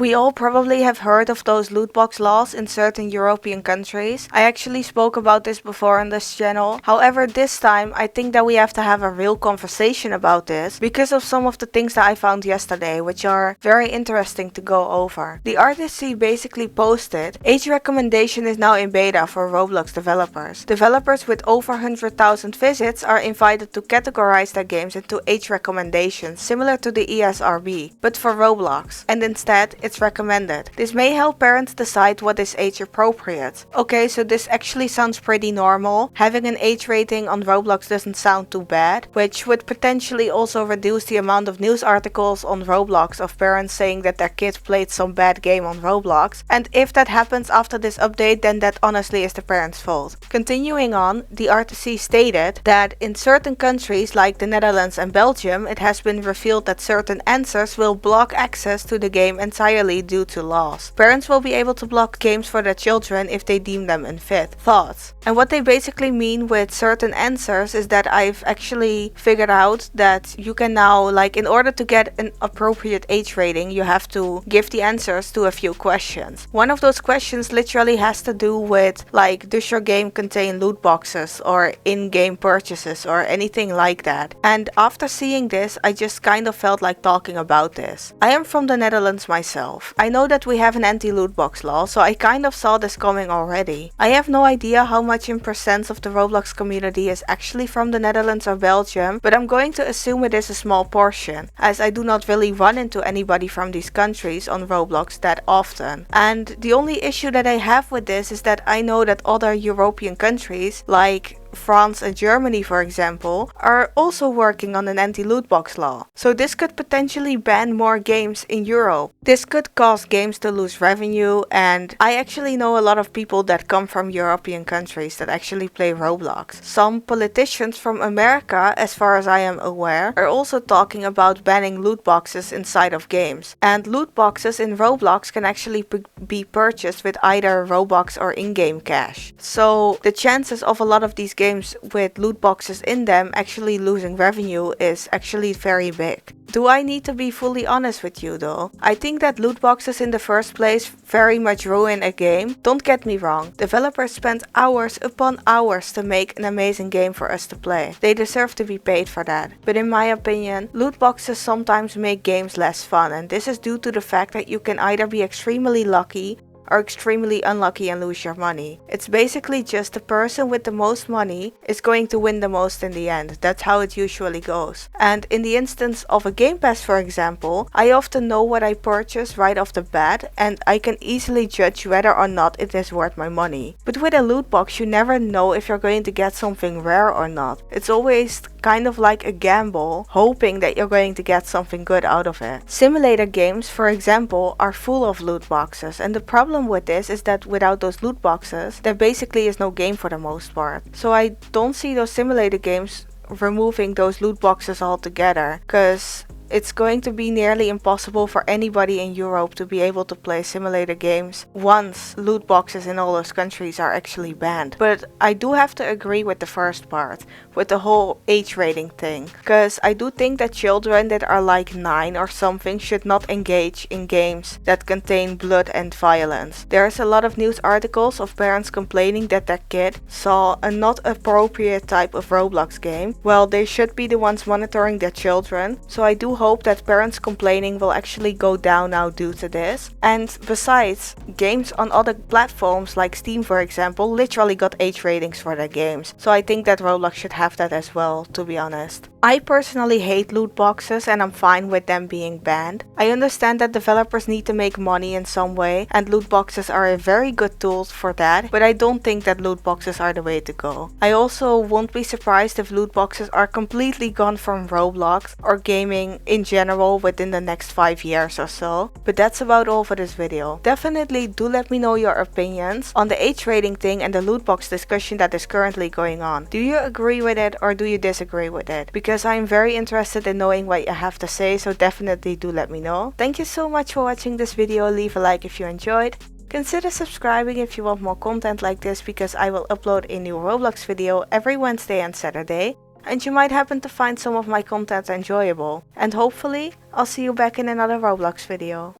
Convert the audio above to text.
We all probably have heard of those loot box laws in certain European countries. I actually spoke about this before on this channel. However, this time I think that we have to have a real conversation about this because of some of the things that I found yesterday, which are very interesting to go over. The RTC basically posted, age recommendation is now in beta for Roblox developers. Developers with over 100,000 visits are invited to categorize their games into age recommendations similar to the ESRB, but for Roblox, and instead it's recommended. This may help parents decide what is age appropriate. Okay, so this actually sounds pretty normal. Having an age rating on Roblox doesn't sound too bad, which would potentially also reduce the amount of news articles on Roblox of parents saying that their kid played some bad game on Roblox, and if that happens after this update, then that honestly is the parents' fault. Continuing on, the RTC stated that in certain countries like the Netherlands and Belgium, it has been revealed that certain answers will block access to the game entirely due to laws. Parents will be able to block games for their children if they deem them unfit. Thoughts? And what they basically mean with certain answers is that I've actually figured out that you can now, like, in order to get an appropriate age rating, you have to give the answers to a few questions. One of those questions literally has to do with, like, does your game contain loot boxes or in-game purchases or anything like that? And after seeing this, I just kind of felt like talking about this. I am from the Netherlands myself. I know that we have an anti-loot box law, so I kind of saw this coming already. I have no idea how much in percent of the Roblox community is actually from the Netherlands or Belgium, but I'm going to assume it is a small portion, as I do not really run into anybody from these countries on Roblox that often. And the only issue that I have with this is that I know that other European countries, like France and Germany for example, are also working on an anti-loot box law. So this could potentially ban more games in Europe. This could cause games to lose revenue, and I actually know a lot of people that come from European countries that actually play Roblox. Some politicians from America, as far as I am aware, are also talking about banning loot boxes inside of games. And loot boxes in Roblox can actually be purchased with either Robux or in-game cash. So the chances of a lot of these games with loot boxes in them actually losing revenue is actually very big. Do I need to be fully honest with you though? I think that loot boxes in the first place very much ruin a game. Don't get me wrong, developers spend hours upon hours to make an amazing game for us to play. They deserve to be paid for that. But in my opinion, loot boxes sometimes make games less fun, and this is due to the fact that you can either be extremely lucky or extremely unlucky and lose your money. It's basically just the person with the most money is going to win the most in the end. That's how it usually goes. And in the instance of a Game Pass, for example, I often know what I purchase right off the bat, and I can easily judge whether or not it is worth my money. But with a loot box, you never know if you're going to get something rare or not. It's always kind of like a gamble, hoping that you're going to get something good out of it. Simulator games, for example, are full of loot boxes, and the problem with this is that without those loot boxes, there basically is no game for the most part. So I don't see those simulator games removing those loot boxes altogether, because it's going to be nearly impossible for anybody in Europe to be able to play simulator games once loot boxes in all those countries are actually banned. But I do have to agree with the first part, with the whole age rating thing, because I do think that children that are like 9 or something should not engage in games that contain blood and violence. There's a lot of news articles of parents complaining that their kid saw a not appropriate type of Roblox game. Well, they should be the ones monitoring their children, so I do hope that parents complaining will actually go down now due to this. And besides, games on other platforms like Steam for example literally got age ratings for their games, so I think that Roblox should have that as well, to be honest. I personally hate loot boxes and I'm fine with them being banned. I understand that developers need to make money in some way and loot boxes are a very good tool for that, but I don't think that loot boxes are the way to go. I also won't be surprised if loot boxes are completely gone from Roblox or gaming in general within the next 5 years or so. But that's about all for this video. Definitely do let me know your opinions on the age rating thing and the loot box discussion that is currently going on. Do you agree with it or do you disagree with it? Because I'm very interested in knowing what you have to say, so definitely do let me know. Thank you so much for watching this video. Leave a like if you enjoyed. Consider subscribing if you want more content like this, because I will upload a new Roblox video every Wednesday and Saturday. And you might happen to find some of my content enjoyable. And hopefully, I'll see you back in another Roblox video.